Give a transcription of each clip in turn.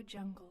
Jungle.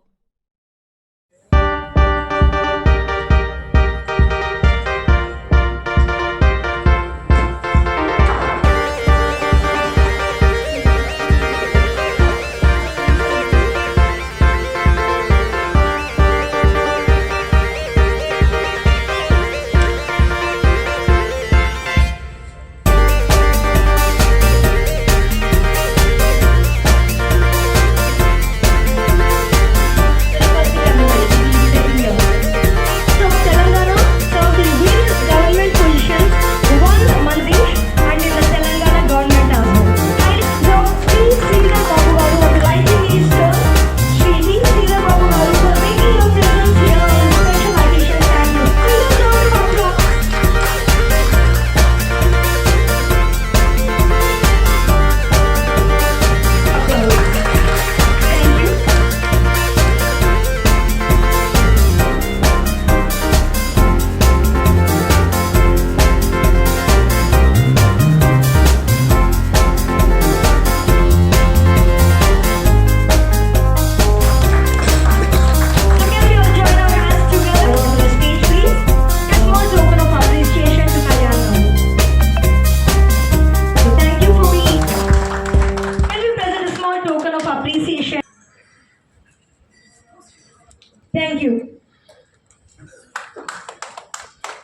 Thank you.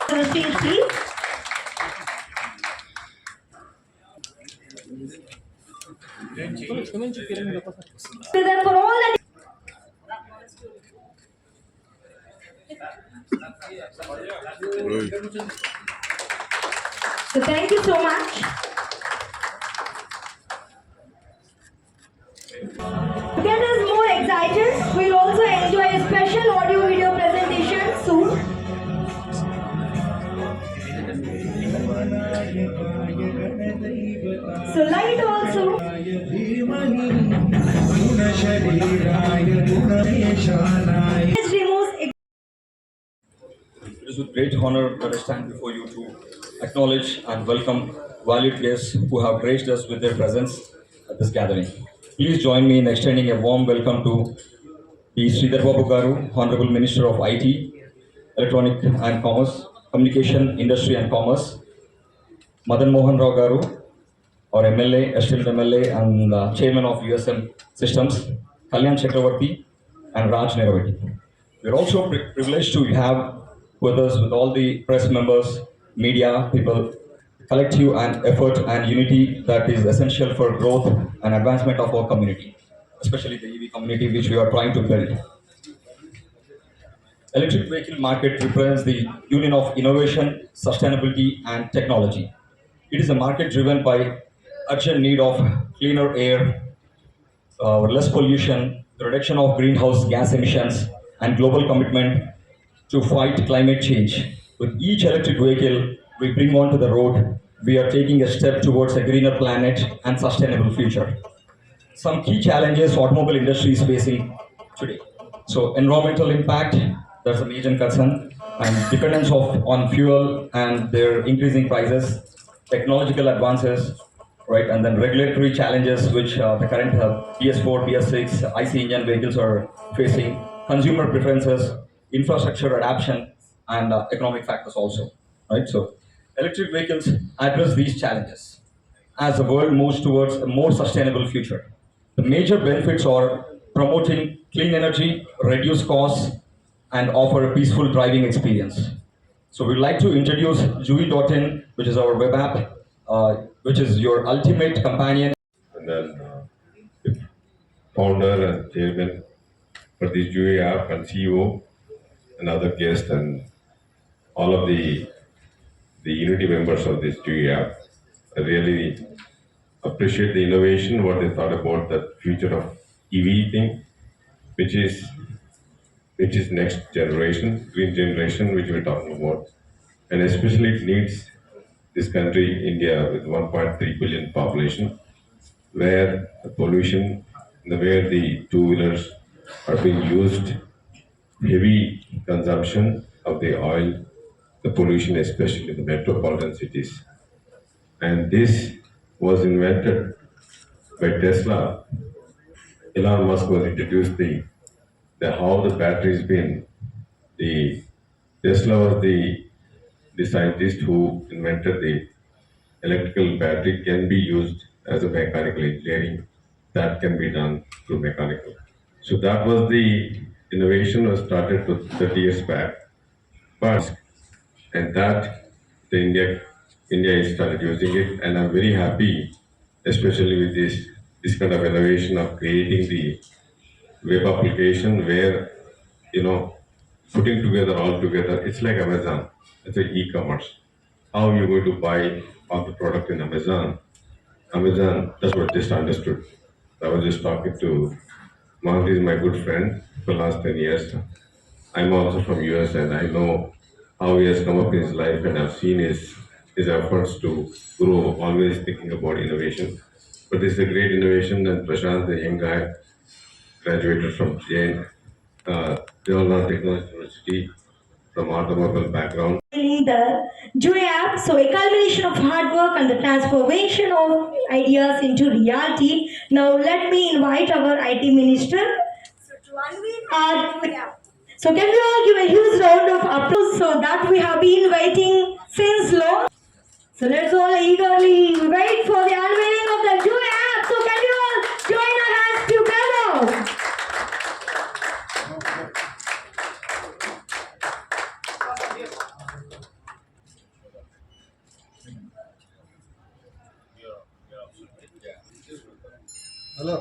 To the stage, please. So then for all that. So thank you so much. To get us more excited, we'll also enjoy a special audio video presentation soon. So light also. It is with great honor that I stand before you to acknowledge and welcome valued guests who have graced us with their presence at this gathering. Please join me in extending a warm welcome to the Sridhar Babu Garu, Honorable Minister of IT, Electronic and Commerce, Communication, Industry and Commerce, Madan Mohan Rao Garu, our MLA, esteemed MLA and Chairman of USM Systems, Kalyan Chakravarti and Raj Neravati. We are also privileged to have with us with all the press members, media people, collective and effort and unity that is essential for growth and advancement of our community, especially the EV community which we are trying to build. Electric vehicle market represents the union of innovation, sustainability, and technology. It is a market driven by urgent need of cleaner air, less pollution, the reduction of greenhouse gas emissions, and global commitment to fight climate change. With each electric vehicle we bring onto the road, we are taking a step towards a greener planet and sustainable future. Some key challenges automobile industry is facing today. So environmental impact, that's a major concern, and dependence on fuel and their increasing prices, technological advances, right, and then regulatory challenges which the current BS4, BS6, IC engine vehicles are facing, consumer preferences, infrastructure adoption, and economic factors also, right? So electric vehicles address these challenges as the world moves towards a more sustainable future. The major benefits are promoting clean energy, reduce costs, and offer a peaceful driving experience. So we'd like to introduce Jui.in, which is our web app, which is your ultimate companion. And then founder and chairman for this Jui app and CEO and other guests and all of the unity members of this Jui app. I really appreciate the innovation, what they thought about the future of EV thing, which is next generation, green generation, which we're talking about. And especially it needs this country, India, with 1.3 billion population, where the pollution, the way the two-wheelers are being used, heavy consumption of the oil, the pollution, especially in the metropolitan cities. And this was invented by Tesla. Elon Musk was introduced the how the battery's been. The Tesla was the scientist who invented the electrical battery can be used as a mechanical engineering that can be done through mechanical. So that was the innovation was started to 30 years back. But and that the India has started using it, and I'm very happy, especially with this kind of innovation of creating the web application where putting together all together. It's like Amazon. It's a e-commerce. How you going to buy all the product in Amazon? Amazon. That's what I just understood. I was just talking to Mahdi, is my good friend for the last 10 years. I'm also from US and I know how he has come up in his life and I've seen his efforts to grow, always thinking about innovation. But this is a great innovation and Prashant, the young guy, graduated from Jawaharlal Technology University from automobile background. The Joy app, so a culmination of hard work and the transformation of ideas into reality. Now let me invite our IT minister. So can we all give a huge round of applause so that we have been waiting since long. So let's all eagerly wait for the unveiling of the Joy app. So can we all join our hands together? Hello.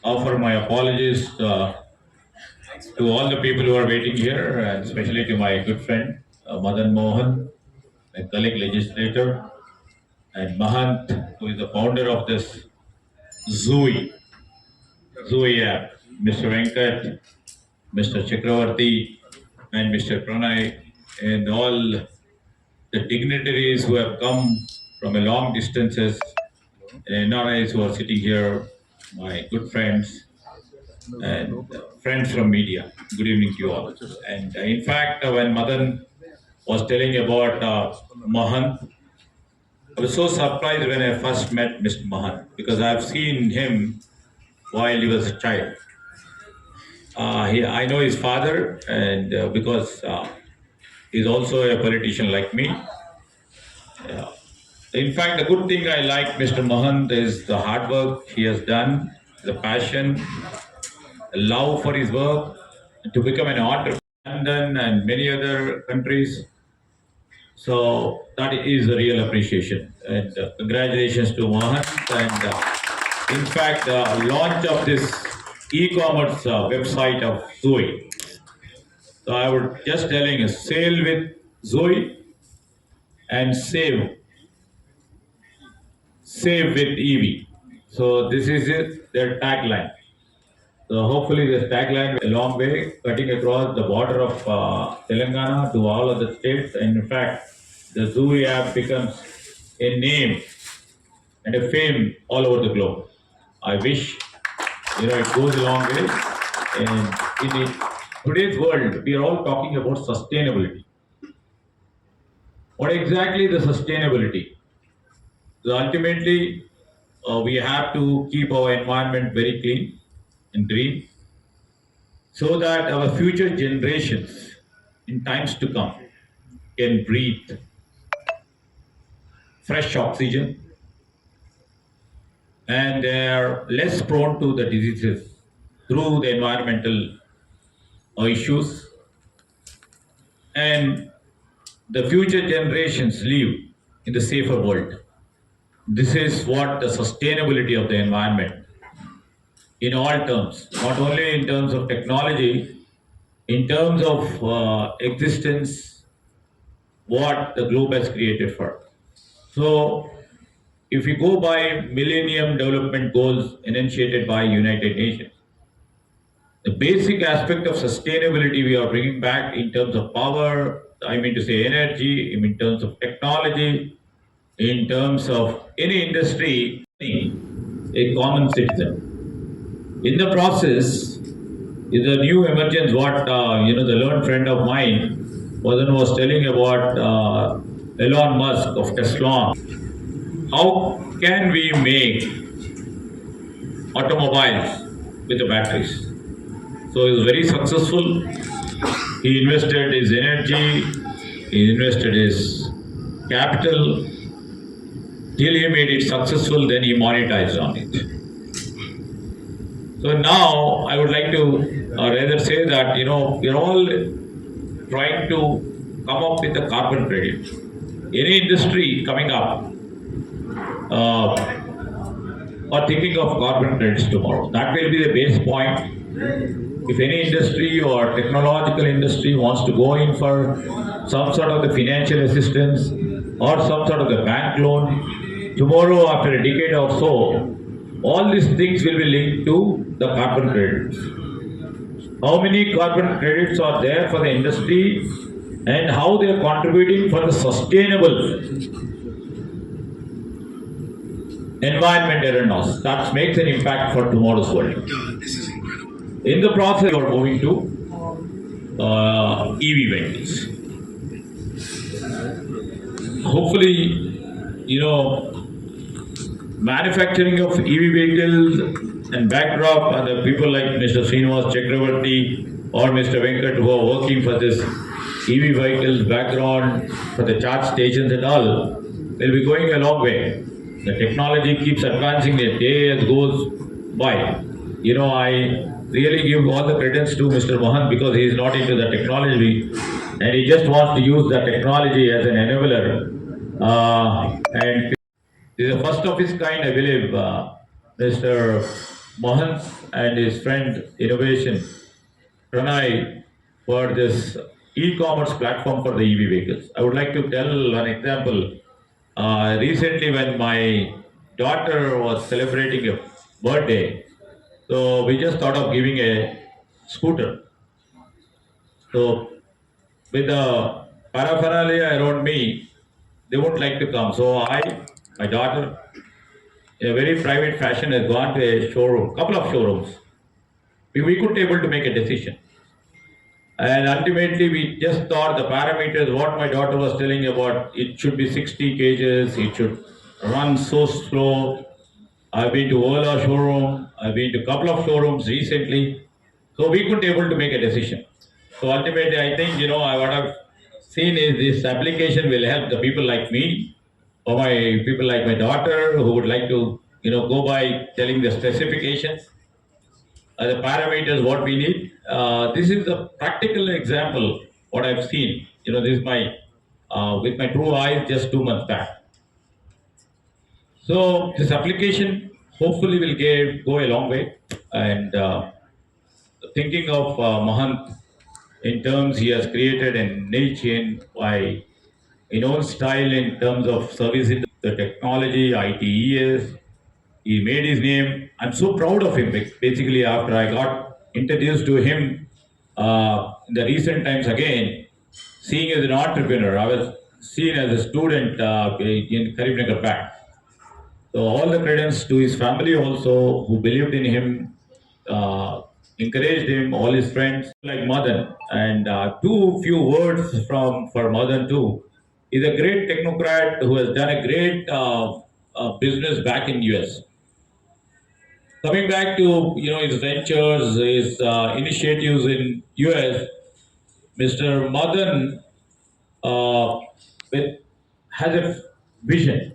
Offer my apologies to all the people who are waiting here, and especially to my good friend Madan Mohan, my colleague legislator, and Mahant, who is the founder of this Zui app, Mr. Venkat, Mr. Chakravarti, and Mr. Pranay, and all the dignitaries who have come from a long distances, and NRIs who are sitting here, my good friends, and friends from media. Good evening to you all. And in fact, when Madan was telling about Mahant, I was so surprised when I first met Mr. Mahant because I've seen him while he was a child. I know his father, and because he's also a politician like me. In fact, the good thing I like Mr. Mahant is the hard work he has done, the passion, the love for his work, to become an entrepreneur in London and many other countries. So that is a real appreciation. And congratulations to Mahant. And in fact, the launch of this e-commerce website of Zoe. So I would just telling a sale with Zoe and save with EV. So this is it, their tagline. So hopefully this tagline will a long way, cutting across the border of Telangana to all other states. And in fact, the Zui app becomes a name and a fame all over the globe. I wish, it goes a long way. And in today's world, we are all talking about sustainability. What exactly is the sustainability? So ultimately, we have to keep our environment very clean and green so that our future generations in times to come can breathe fresh oxygen and they are less prone to the diseases through the environmental issues, and the future generations live in the safer world. This is what the sustainability of the environment in all terms, not only in terms of technology, in terms of existence, what the globe has created for. So, if we go by Millennium Development Goals enunciated by United Nations, the basic aspect of sustainability we are bringing back in terms of power, I mean to say energy, in terms of technology, in terms of any industry, a common citizen. In the process, is a new emergence. What the learned friend of mine Madan was telling about Elon Musk of Tesla. How can we make automobiles with the batteries? So he was very successful. He invested his energy, he invested his capital till he made it successful, then he monetized on it. So now I would like to rather say that we're all trying to come up with a carbon credit. Any industry coming up or thinking of carbon credits tomorrow, that will be the base point. If any industry or technological industry wants to go in for some sort of the financial assistance or some sort of the bank loan, tomorrow after a decade or so, all these things will be linked to the carbon credits. How many carbon credits are there for the industry and how they are contributing for the sustainable environment around us. That makes an impact for tomorrow's world. In the process, we are moving to EV vehicles. Hopefully, manufacturing of EV vehicles and backdrop and the people like Mr. Srinivas Chakravarti or Mr. Venkat who are working for this EV vehicles background for the charge stations and all will be going a long way. The technology keeps advancing a day as goes by. I really give all the credits to Mr. Mohan because he is not into the technology and he just wants to use the technology as an enabler. And this is the first of its kind, I believe, Mr. Mohan and his friend Innovation, Pranay, for this e-commerce platform for the EV vehicles. I would like to tell an example. Recently, when my daughter was celebrating a birthday, so we just thought of giving a scooter. So with the paraphernalia around me, they won't like to come. So my daughter, in a very private fashion, has gone to a showroom, couple of showrooms. We couldn't able to make a decision. And ultimately, we just thought the parameters, what my daughter was telling about, it should be 60 kgs, it should run so slow. I've been to Ola showroom, I've been to a couple of showrooms recently. So we couldn't able to make a decision. So ultimately, I think, I what I've seen is this application will help the people like me or my people like my daughter who would like to, go by telling the specifications, the parameters, what we need. This is a practical example, what I've seen. This is my, with my true eyes just 2 months back. So this application hopefully will go a long way. And thinking of Mahant in terms he has created a niche in by own style in terms of service in the technology, ITES. He made his name. I'm so proud of him. Basically, after I got introduced to him in the recent times again, seeing as an entrepreneur, I was seen as a student in Karimnagar Bank. So all the credits to his family also who believed in him, encouraged him, all his friends like Madan. And few words for Madan too. He's a great technocrat who has done a great business back in US. Coming back to his ventures, his initiatives in US, Mr. Madan has a vision.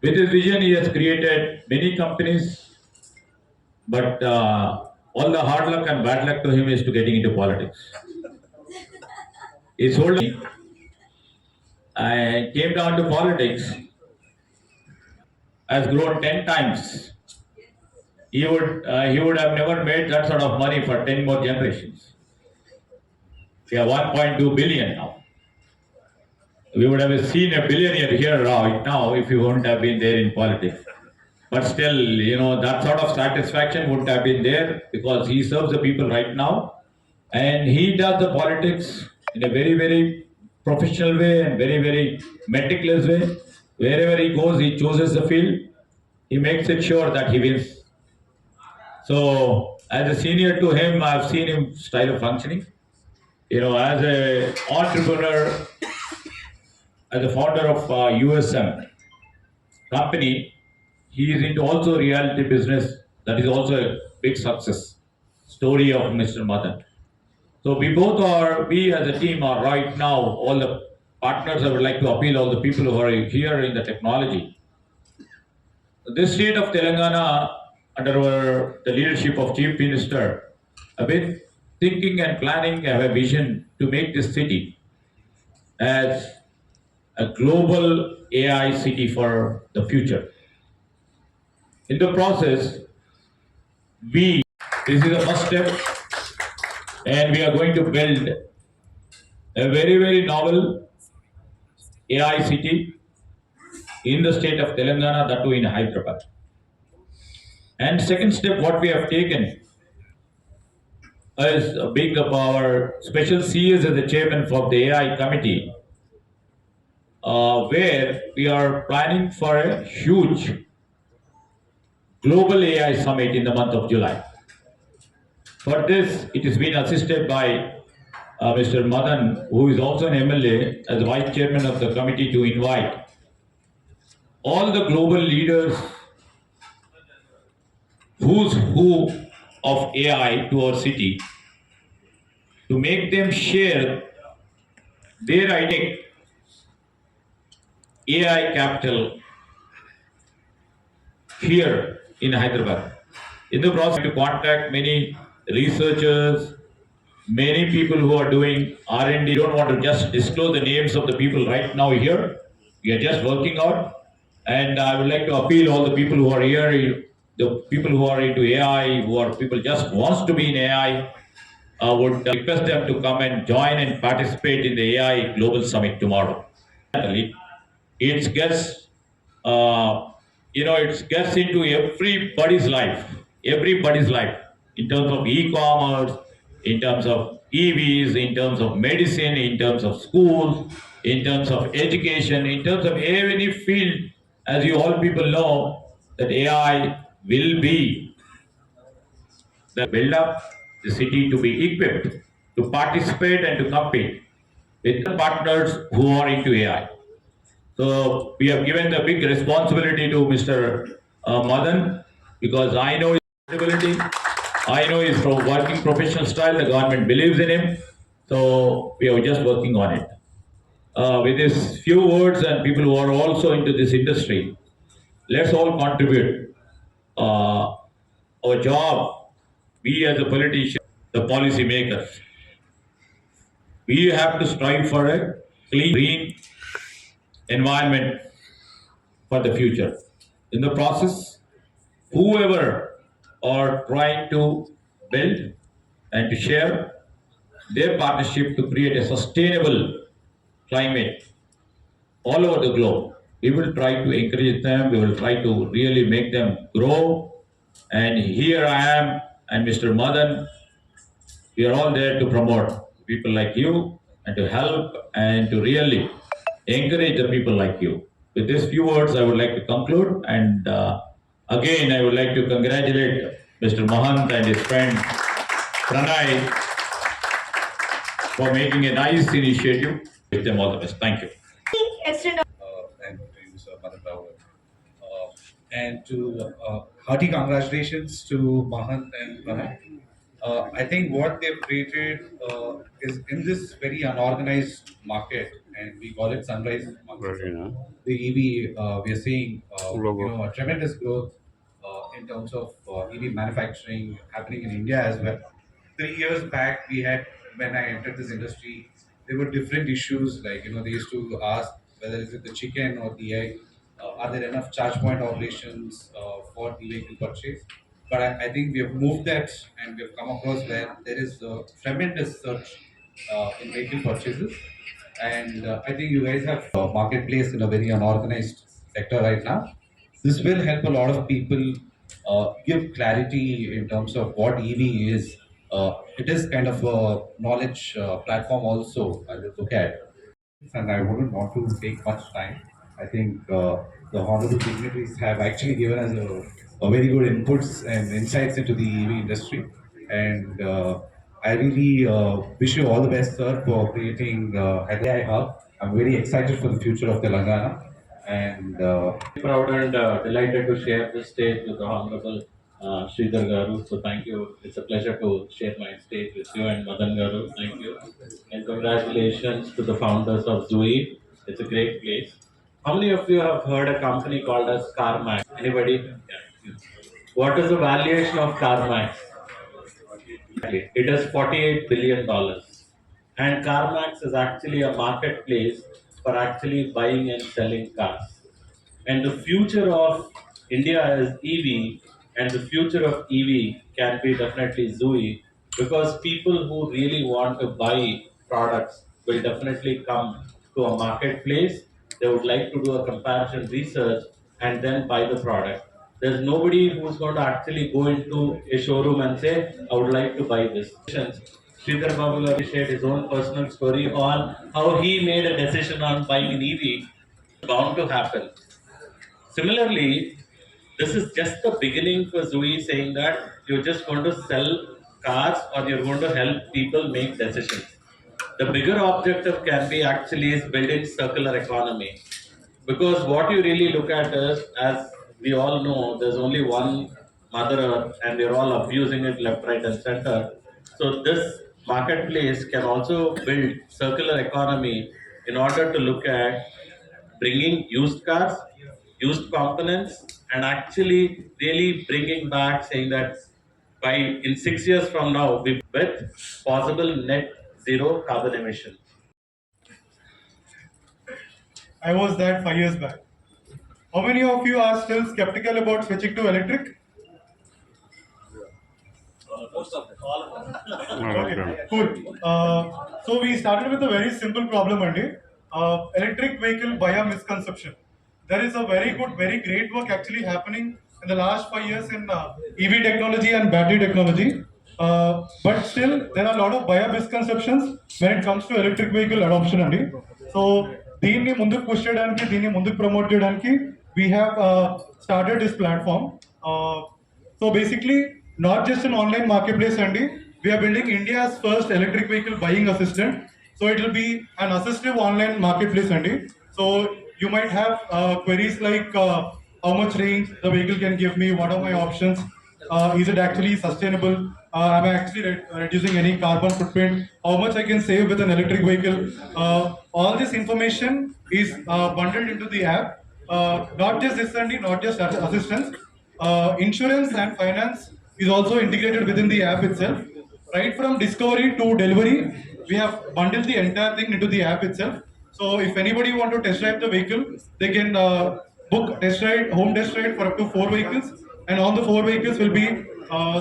With his vision, he has created many companies, but all the hard luck and bad luck to him is to getting into politics. His whole and came down to politics has grown 10 times. He would have never made that sort of money for 10 more generations. We are 1.2 billion now. We would have seen a billionaire here right now if he wouldn't have been there in politics. But still, that sort of satisfaction wouldn't have been there because he serves the people right now. And he does the politics in a very, very professional way and very, very meticulous way. Wherever he goes, he chooses the field. He makes it sure that he wins. So, as a senior to him, I've seen him style of functioning. As a entrepreneur, as a founder of USM company, he is into also reality business. That is also a big success story of Mr. Madan. So we as a team are right now, all the partners, I would like to appeal all the people who are here in the technology. This state of Telangana, under the leadership of Chief Minister, have been thinking and planning, have a vision to make this city as a global AI city for the future. In the process, this is the first step, and we are going to build a very, very novel AI city in the state of Telangana, that too in Hyderabad. And second step, what we have taken is being our special CS as the chairman for the AI committee, where we are planning for a huge global AI summit in the month of July. For this, it has been assisted by Mr. Madan, who is also an MLA, as vice chairman of the committee, to invite all the global leaders who's who of AI to our city, to make them share their idea AI capital here in Hyderabad. In the process, to contact many researchers, many people who are doing R&D. Don't want to just disclose the names of the people right now here. We are just working out, and I would like to appeal all the people who are here, the people who are into AI, who are people just wants to be in AI. I would request them to come and join and participate in the AI Global Summit tomorrow. It gets, it gets into everybody's life, in terms of e-commerce, in terms of EVs, in terms of medicine, in terms of schools, in terms of education, in terms of any field. As you all people know, that AI will be the build up the city to be equipped to participate and to compete with the partners who are into AI. So we have given the big responsibility to Mr. Madan, because I know his ability, I know his working professional style. The government believes in him, so we are just working on it. With these few words, and people who are also into this industry, let's all contribute. Our job, we as a politician, the policy makers, we have to strive for a clean, green environment for the future. In the process, whoever are trying to build and to share their partnership to create a sustainable climate all over the globe, we will try to encourage them, we will try to really make them grow. And here I am and Mr. Madan, we are all there to promote people like you and to help and to really encourage the people like you. With these few words, I would like to conclude. And again, I would like to congratulate Mr. Mahant and his friend Pranay for making a nice initiative. Wish them all the best. Thank you. Extend And to you, Sir Madan Rao. And to hearty congratulations to Mahant and Pranay. I think what they've created is in this very unorganized market, and we call it sunrise market. The EV, we are seeing a tremendous growth in terms of EV manufacturing happening in India as well. 3 years back, we had when I entered this industry, there were different issues like they used to ask whether is it the chicken or the egg. Are there enough charge point operations for the vehicle purchase? But I think we have moved that and we have come across where there is a tremendous surge in vehicle purchases. And I think you guys have a marketplace in a very unorganized sector right now. This will help a lot of people give clarity in terms of what EV is. It is kind of a knowledge platform also, I will look at. And I wouldn't want to take much time. I think the honorable dignitaries have actually given us a very good inputs and insights into the EV industry. And I really wish you all the best, sir, for creating AI Hub. I'm very excited for the future of Telangana. And Proud and delighted to share this stage with the Honorable Sridhar Garu. So thank you. It's a pleasure to share my stage with you and Madan Garu. Thank you. And congratulations to the founders of Zui. It's a great place. How many of you have heard a company called as CarMax? Anybody? Yeah. What is the valuation of CarMax? It is $48 billion. And CarMax is actually a marketplace for actually buying and selling cars. And the future of India is EV, and the future of EV can be definitely Zui, because people who really want to buy products will definitely come to a marketplace. They would like to do a comparison research and then buy the product. There's nobody who's going to actually go into a showroom and say, I would like to buy this. Sridhar Babu Garu shared his own personal story on how he made a decision on buying an EV. Bound to happen. Similarly, this is just the beginning for Zui, saying that you're just going to sell cars or you're going to help people make decisions. The bigger objective can be actually is building circular economy. Because what you really look at is, as we all know, there's only one Mother Earth and we're all abusing it left, right, and center. So this marketplace can also build circular economy in order to look at bringing used cars, used components, and actually really bringing back, saying that by in 6 years from now, we with possible net zero carbon emission. I was that 5 years back. How many of you are still skeptical about switching to electric? Okay, cool. So we started with a very simple problem, Andy. Electric vehicle buyer misconception. There is a very good, very great work actually happening in the last 5 years in EV technology and battery technology. But still, there are a lot of buyer misconceptions when it comes to electric vehicle adoption, Andy. So దీన్ని ముందుకు push చేయడానికి దీన్ని ముందుకు promote చేయడానికి we have started this platform. So basically, not just an online marketplace, Andy. We are building India's first electric vehicle buying assistant. So it will be an assistive online marketplace, Andy. So you might have queries like how much range the vehicle can give me, what are my options, is it actually sustainable, am I actually reducing any carbon footprint, how much I can save with an electric vehicle. All this information is bundled into the app. Not just this, Andy, not just assistance. Insurance and finance is also integrated within the app itself. Right from discovery to delivery, we have bundled the entire thing into the app itself. So if anybody want to test drive the vehicle, they can book test ride, home test ride for up to 4 vehicles, and all the 4 vehicles will be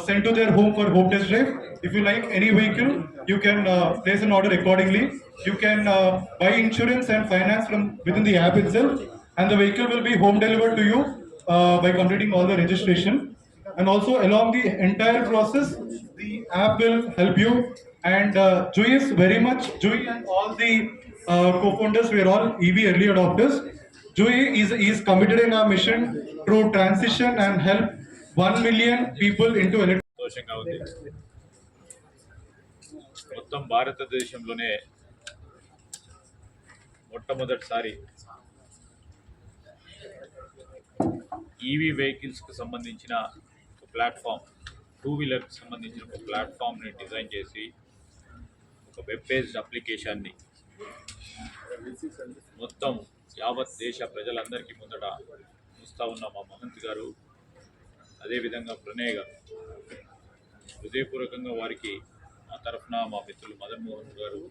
sent to their home for home test drive. If you like any vehicle, you can place an order accordingly. You can buy insurance and finance from within the app itself, and the vehicle will be home delivered to you by completing all the registration. And also along the entire process, the app will help you. And Jui is very much, Jui and all the co-founders, we are all EV early adopters. Jui is committed in our mission to transition and help 1 million people into electric. సంతోషంగా ఉంది. మొత్తం భారతదేశంలోనే మొట్టమొదటిసారి EV వెహికల్స్కి సంబంధించిన ఒక platform, 2 వీలర్కి సంబంధించిన ఒక ప్లాట్ఫామ్ని design చేసి ఒక వెబ్ బేస్డ్ అప్లికేషన్ని మొత్తం యావత్ దేశ ప్రజలందరికీ ముందట చూస్తూ ఉన్న మా మహంత్ గారు, అదేవిధంగా ప్రణయ్ గారు, హృదయపూర్వకంగా వారికి మా తరఫున, మా మిత్రులు మదన్ మోహన్ గారు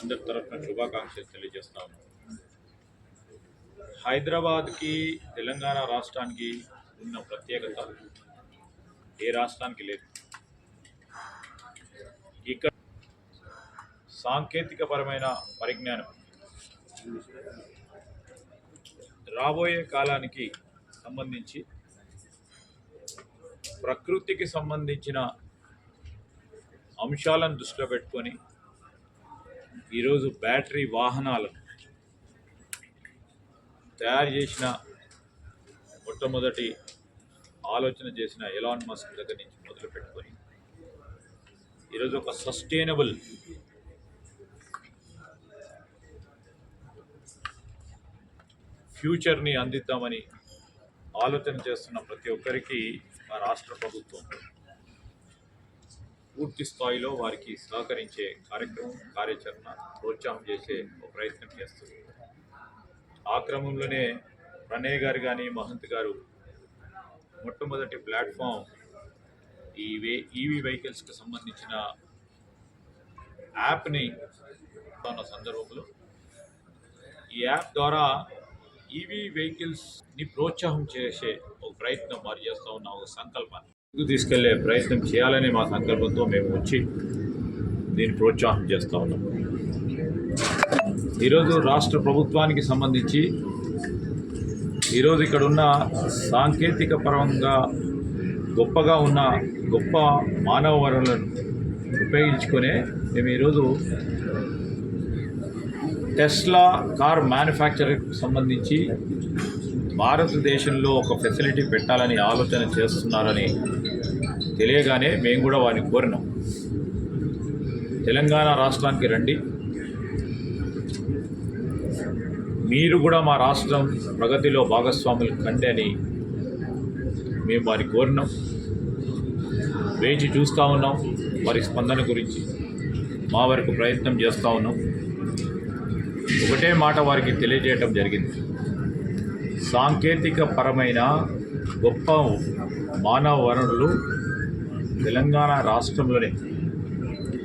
అందరి తరఫున శుభాకాంక్షలు తెలియజేస్తా ఉన్నాం. హైదరాబాద్కి, తెలంగాణ రాష్ట్రానికి ఉన్న ప్రత్యేకత ఏ రాష్ట్రానికి లేదు. ఇక్కడ సాంకేతికపరమైన పరిజ్ఞానం రాబోయే కాలానికి సంబంధించి ప్రకృతికి సంబంధించిన అంశాలను దృష్టిలో పెట్టుకొని ఈరోజు బ్యాటరీ వాహనాలను తయారు చేసిన మొట్టమొదటి ఆలోచన చేసిన ఎలాన్ మస్క్ దగ్గర నుంచి మొదలు పెట్టుకొని ఈరోజు ఒక సస్టైనబుల్ ఫ్యూచర్ని అందిద్దామని ఆలోచన చేస్తున్న ప్రతి ఒక్కరికి మా రాష్ట్ర ప్రభుత్వం పూర్తి స్థాయిలో వారికి సహకరించే కార్యక్రమం కార్యాచరణ ప్రోత్సాహం చేసే ఒక ప్రయత్నం చేస్తుంది. ఆ క్రమంలోనే ప్రణయ్ గారు కానీ మహంత్ గారు మొట్టమొదటి ప్లాట్ఫామ్ ఈవీ వెహికల్స్కి సంబంధించిన యాప్ని ఉన్న సందర్భంలో ఈ యాప్ ద్వారా ఈవీ వెహికల్స్ని ప్రోత్సాహం చేసే ఒక ప్రయత్నం వారు చేస్తూ ఉన్న ఒక సంకల్పాన్ని తీసుకెళ్లే ప్రయత్నం చేయాలని మా సంకల్పంతో మేము వచ్చి దీన్ని ప్రోత్సాహం చేస్తూ ఉన్నాం. ఈరోజు రాష్ట్ర ప్రభుత్వానికి సంబంధించి ఈరోజు ఇక్కడ ఉన్న సాంకేతిక పరంగా గొప్పగా ఉన్న గొప్ప మానవ వనరులను ఉపయోగించుకునే మేము ఈరోజు టెస్లా కార్ మ్యానుఫ్యాక్చరింగ్కి సంబంధించి భారతదేశంలో ఒక ఫెసిలిటీ పెట్టాలని ఆలోచన చేస్తున్నారని తెలియగానే మేము కూడా వారిని కోరినాం. తెలంగాణ రాష్ట్రానికి రండి, మీరు కూడా మా రాష్ట్రం ప్రగతిలో భాగస్వాములు కండి అని మేము వారిని కోరినాం. వేచి చూస్తూ ఉన్నాం వారి స్పందన గురించి. మా వరకు ప్రయత్నం చేస్తూ ఉన్నాం. ఒకటే మాట వారికి తెలియజేయటం జరిగింది. సాంకేతిక పరమైన గొప్ప మానవ వనరులు తెలంగాణ రాష్ట్రంలోనే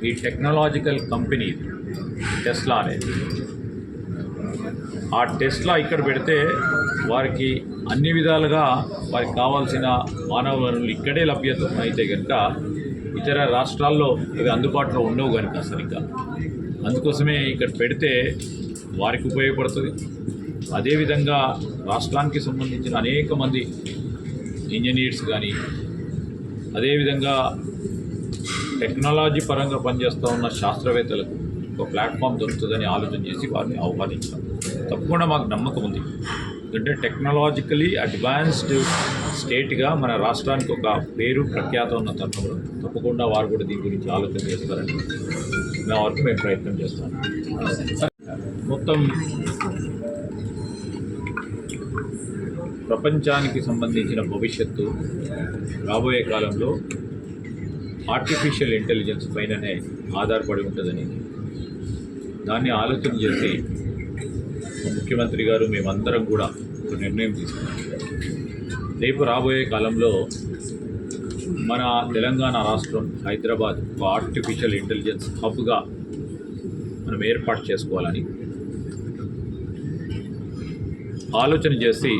ఈ టెక్నాలజికల్ కంపెనీ టెస్లా అనేది. ఆ టెస్లా ఇక్కడ పెడితే వారికి అన్ని విధాలుగా వారికి కావాల్సిన మానవ వనరులు ఇక్కడే లభ్యత అయితే కనుక ఇతర రాష్ట్రాల్లో ఇవి అందుబాటులో ఉండవు కనుక సరిగ్గా అందుకోసమే ఇక్కడ పెడితే వారికి ఉపయోగపడుతుంది. అదేవిధంగా రాష్ట్రానికి సంబంధించిన అనేక మంది ఇంజనీర్స్ కానీ అదేవిధంగా టెక్నాలజీ పరంగా పనిచేస్తూ ఉన్న శాస్త్రవేత్తలకు ఒక ప్లాట్ఫామ్ దొరుకుతుందని ఆలోచన చేసి వారిని ఆహ్వానించాం. తప్పకుండా మాకు నమ్మకం ఉంది. ఎందుకంటే టెక్నాలజికలీ అడ్వాన్స్డ్ స్టేట్గా మన రాష్ట్రానికి ఒక పేరు ప్రఖ్యాతం ఉన్న తరుణంలో తప్పకుండా వారు కూడా దీని గురించి ఆలోచన చేస్తారని నా వరకు మేము ప్రయత్నం చేస్తాం. మొత్తం ప్రపంచానికి సంబంధించిన భవిష్యత్తు రాబోయే కాలంలో ఆర్టిఫిషియల్ ఇంటెలిజెన్స్ పైననే ఆధారపడి ఉంటుందని దాన్ని ఆలోచన చేసి ముఖ్యమంత్రి గారు మేమందరం కూడా ఒక నిర్ణయం తీసుకున్నాం. రేపు రాబోయే కాలంలో మన తెలంగాణ రాష్ట్రం హైదరాబాద్ ఒక ఆర్టిఫిషియల్ ఇంటెలిజెన్స్ హబ్గా మనం ఏర్పాటు చేసుకోవాలని ఆలోచన చేసి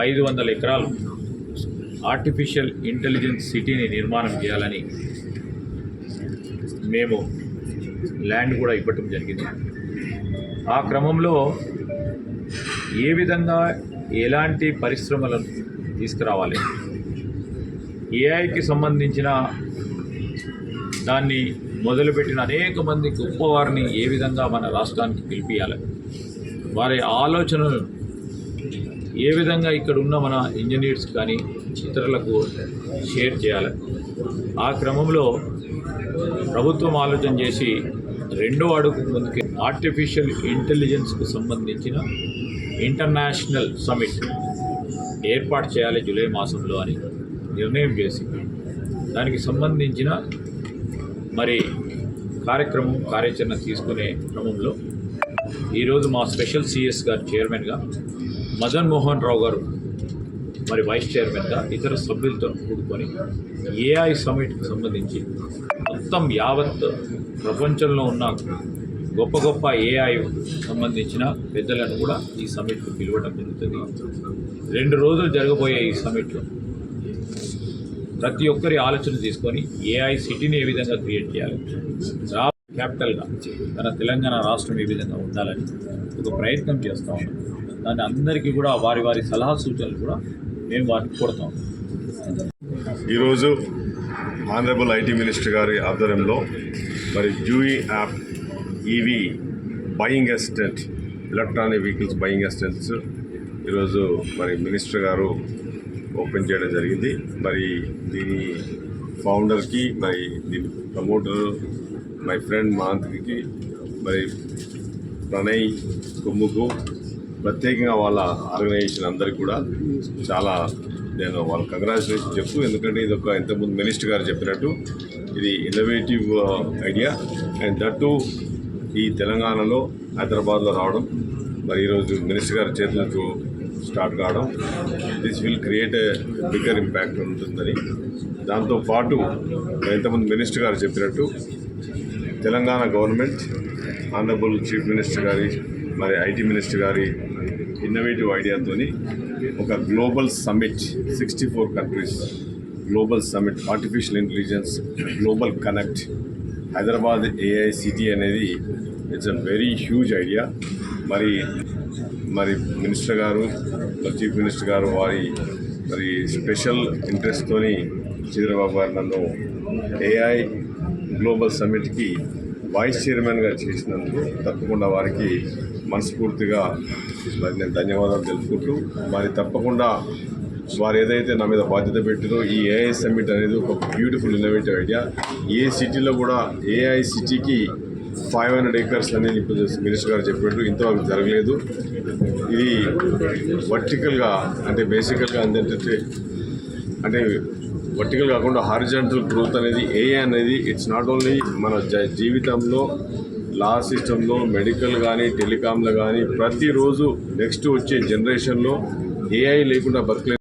500 ఎకరాలు ఆర్టిఫిషియల్ ఇంటెలిజెన్స్ సిటీని నిర్మాణం చేయాలని మేము ల్యాండ్ కూడా ఇవ్వటం జరిగింది. ఆ క్రమంలో ఏ విధంగా ఎలాంటి పరిశ్రమలను తీసుకురావాలి, ఏఐకి సంబంధించిన దాన్ని మొదలుపెట్టిన అనేక మంది గొప్పవారిని ఏ విధంగా మన రాష్ట్రానికి పిలిపియాలి, వారి ఆలోచనలు ఏ విధంగా ఇక్కడ ఉన్న మన ఇంజనీర్స్ కానీ ఇతరులకు షేర్ చేయాలి. ఆ క్రమంలో ప్రభుత్వం ఆలోచన చేసి రెండో అడుగు ముందుకి ఆర్టిఫిషియల్ ఇంటెలిజెన్స్కు సంబంధించిన ఇంటర్నేషనల్ సమిట్ ఏర్పాటు చేయాలి జూలై మాసంలో అని నిర్ణయం చేసి దానికి సంబంధించిన మరి కార్యాచరణ తీసుకునే క్రమంలో ఈరోజు మా స్పెషల్ సిఎస్ గారు చైర్మన్గా, మదన్ మోహన్ రావు గారు మరి వైస్ చైర్మన్గా ఇతర సభ్యులతో కూడుకొని ఏఐ సమిట్కి సంబంధించి మొత్తం యావత్ ప్రపంచంలో ఉన్న గొప్ప గొప్ప ఏఐ సంబంధించిన పెద్దలను కూడా ఈ సమిట్కు పిలవడం జరుగుతుంది. 2 రోజులు జరగబోయే ఈ సమిట్లో ప్రతి ఒక్కరి ఆలోచన తీసుకొని ఏఐ సిటీని ఏ విధంగా క్రియేట్ చేయాలి, క్యాపిటల్గా మన తెలంగాణ రాష్ట్రం ఏ విధంగా ఉండాలని ఒక ప్రయత్నం చేస్తూ ఉన్నాం. దాన్ని అందరికీ కూడా వారి వారి సలహా సూచనలు కూడా మేము వారికి కొడతాం. ఈరోజు ఆనరబుల్ ఐటీ మినిస్టర్ గారి ఆధ్వర్యంలో మరి జూయి app EV buying assistant, electronic vehicles buying assistants ఈరోజు మరి మినిస్టర్ గారు ఓపెన్ చేయడం జరిగింది. మరి దీని ఫౌండర్కి, మరి దీని ప్రమోటర్ మై ఫ్రెండ్ మహంత్కి, మరి ప్రణయ్ కుమ్ముకు, ప్రత్యేకంగా వాళ్ళ ఆర్గనైజేషన్ అందరికి కూడా చాలా నేను వాళ్ళ కంగ్రాచులేషన్ చెప్తూ, ఎందుకంటే ఇది ఒక ఇంతకుముందు మినిస్టర్ గారు చెప్పినట్టు ఇది ఇన్నోవేటివ్ ఐడియా అండ్ దట్టు ఈ తెలంగాణలో హైదరాబాద్లో రావడం, మరి ఈరోజు మినిస్టర్ గారి చేతులకు స్టార్ట్ కావడం, this will create a bigger impact ఉంటుందని. దాంతోపాటు ఇంతకుముందు మినిస్టర్ గారు చెప్పినట్టు Telangana government honourable chief minister గారి, మరి ఐటీ మినిస్టర్ గారి ఇన్నోవేటివ్ ఐడియాతోని ఒక global summit 64 countries global summit artificial intelligence global connect Hyderabad AI city అనేది it's a very huge idea. మరి మినిస్టర్ గారు, చీఫ్ మినిస్టర్ గారు మరి స్పెషల్ ఇంట్రెస్ట్తోని చంద్రబాబు గారు నన్ను ఏఐ గ్లోబల్ సమ్మిట్కి వైస్ చైర్మన్గా చేసినందుకు తప్పకుండా వారికి మనస్ఫూర్తిగా మరి నేను ధన్యవాదాలు తెలుపుకుంటూ, మరి తప్పకుండా వారు ఏదైతే నా మీద బాధ్యత పెట్టారో ఈ ఏఐ సమ్మిట్ అనేది ఒక బ్యూటిఫుల్ ఇన్నోవేటివ్ ఐడియా. ఏ సిటీలో కూడా ఏఐ సిటీకి 500 acres అనేది ఇప్పుడు మినిస్టర్ గారు చెప్పినట్టు ఇంతవరకు జరగలేదు. ఇది వర్టికల్గా అంటే బేసికల్గా అంటే వర్టికల్ కాకుండా హారిజాంటల్ గ్రోత్ అనేది ఏఐ అనేది ఇట్స్ నాట్ ఓన్లీ మన జీవితంలో లా సిస్టంలో మెడికల్ కానీ టెలికాంలో కానీ ప్రతిరోజు నెక్స్ట్ వచ్చే జనరేషన్లో ఏఐ లేకుండా బతకలేదు.